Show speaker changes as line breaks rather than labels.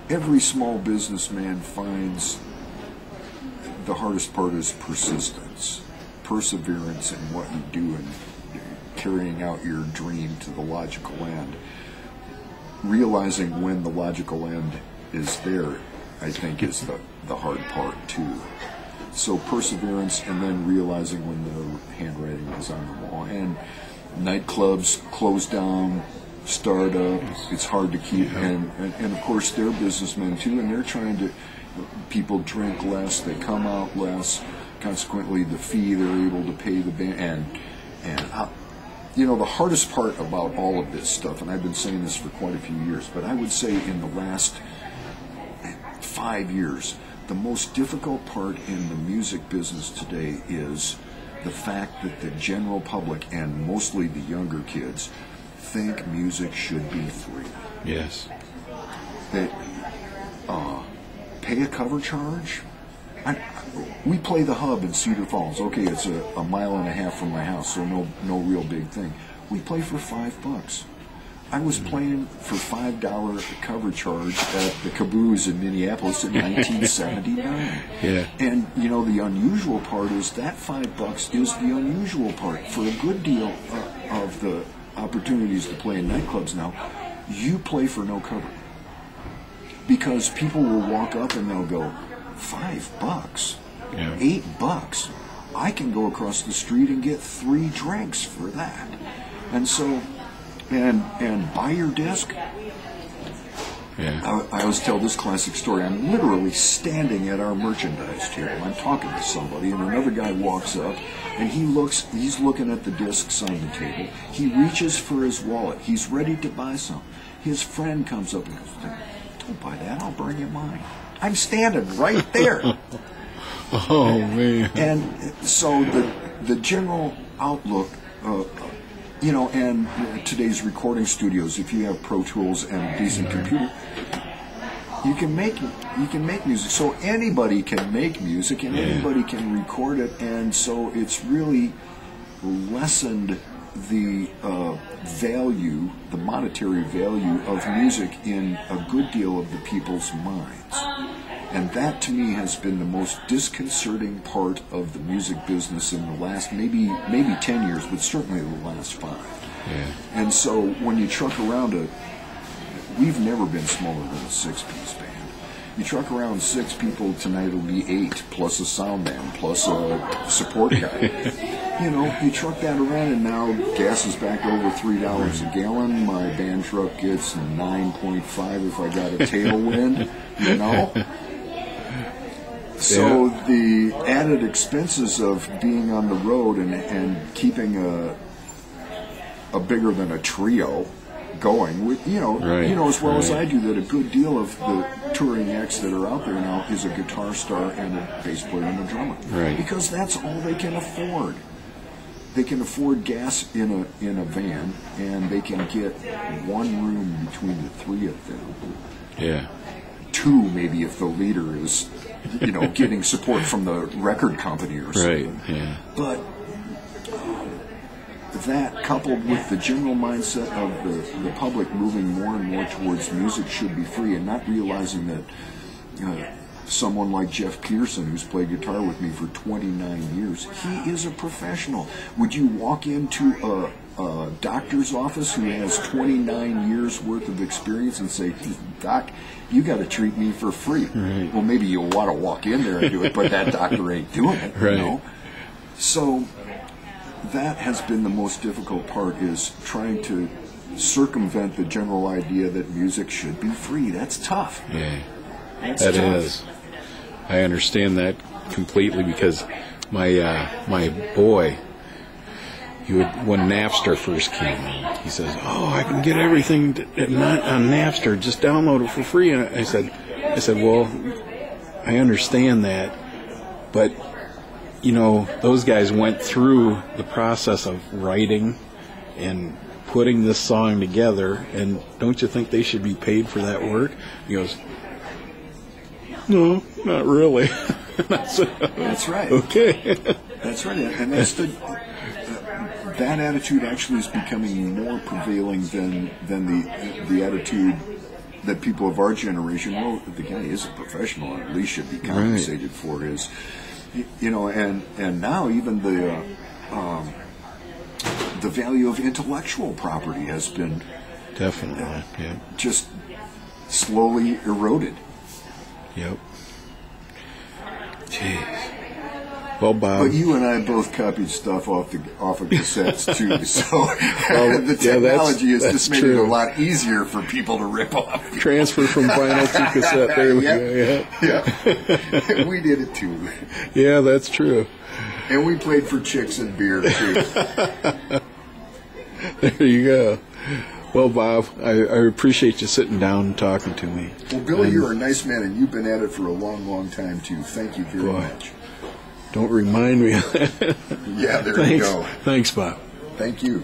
every small businessman finds the hardest part is persistence, perseverance in what you do and carrying out your dream to the logical end. Realizing when the logical end is there, I think, is the hard part too. So perseverance, and then realizing when the handwriting is on the wall. And nightclubs close down, start up, it's hard to keep, and of course they're businessmen too, and they're trying to, people drink less, they come out less, consequently the fee they're able to pay the band, and you know, the hardest part about all of this stuff, and I've been saying this for quite a few years, but I would say in the last 5 years, the most difficult part in the music business today is the fact that the general public, and mostly the younger kids, think music should be free.
Yes.
That pay a cover charge? We play the Hub in Cedar Falls. Okay, it's a mile and a half from my house, so no real big thing. We play for $5. I was playing for $5 cover charge at the Caboose in Minneapolis in 1979.
Yeah.
And you know, the unusual part is that $5 is the unusual part. For a good deal of the opportunities to play in nightclubs now, you play for no cover, because people will walk up and they'll go, $5,
Yeah.
$8. I can go across the street and get 3 drinks for that. And so, and buy your disc.
Yeah.
I always tell this classic story. I'm literally standing at our merchandise table. I'm talking to somebody, and another guy walks up, and he's looking at the discs on the table. He reaches for his wallet. He's ready to buy some. His friend comes up and goes, "Don't buy that, I'll bring you mine." I'm standing right there.
Oh, man.
And so the general outlook, you know, and today's recording studios, if you have Pro Tools and a decent computer, you can make music. So anybody can make music, and anybody can record it, and so it's really lessened the value, the monetary value of music in a good deal of the people's minds. And that, to me, has been the most disconcerting part of the music business in the last maybe 10 years, but certainly the last 5.
Yeah.
And so when you truck around we've never been smaller than a 6-piece band. You truck around 6 people, tonight it'll be 8, plus a sound man, plus a support guy. You know, you truck that around, and now gas is back over $3 a gallon. My band truck gets 9.5 if I got a tailwind, you know? So the added expenses of being on the road and keeping a bigger than a trio going, with, you know as well as I do, that a good deal of the touring acts that are out there now is a guitar star and a bass player and a drummer, because that's all they can afford. They can afford gas in a van, and they can get one room between the 3 of them.
Yeah.
2 maybe if the leader is, you know, getting support from the record company or something.
Right. Yeah.
But that, coupled with the general mindset of the public moving more and more towards music should be free, and not realizing that someone like Jeff Pearson, who's played guitar with me for 29 years, he is a professional. Would you walk into a doctor's office who has 29 years worth of experience and say, "Doc, you got to treat me for free"?
Right.
Well, maybe you'll want to walk in there and do it, but that doctor ain't doing it,
right.
You know? So that has been the most difficult part, is trying to circumvent the general idea that music should be free. That's tough.
Yeah.
That's
That
tough.
is. I understand that completely, because my boy, when Napster first came out, he says, "Oh, I can get everything on Napster. Just download it for free." And I said, "Well, I understand that, but you know, those guys went through the process of writing and putting this song together, and don't you think they should be paid for that work?" He goes, "No, not really."
That's right.
Okay.
That's right. And that's that attitude actually is becoming more prevailing than the attitude that people of our generation, well, the guy is a professional and at least should be compensated for his, and now even the value of intellectual property has been
definitely
just slowly eroded.
Yep. Jeez. Well, Bob.
But you and I both copied stuff off of cassettes too, so the
yeah,
technology has just made it
true.
a lot easier for people to rip off.
Transfer from vinyl to cassette. There we go.
Yeah. We did it too.
Yeah, that's true.
And we played for chicks and beer too.
There you go. Well, Bob, I appreciate you sitting down and talking to me.
Well, Billy, you're a nice man, and you've been at it for a long, long time too. Thank you very much.
Don't remind me of that.
Yeah, there
Thanks.
you go.
Thanks, Bob.
Thank you.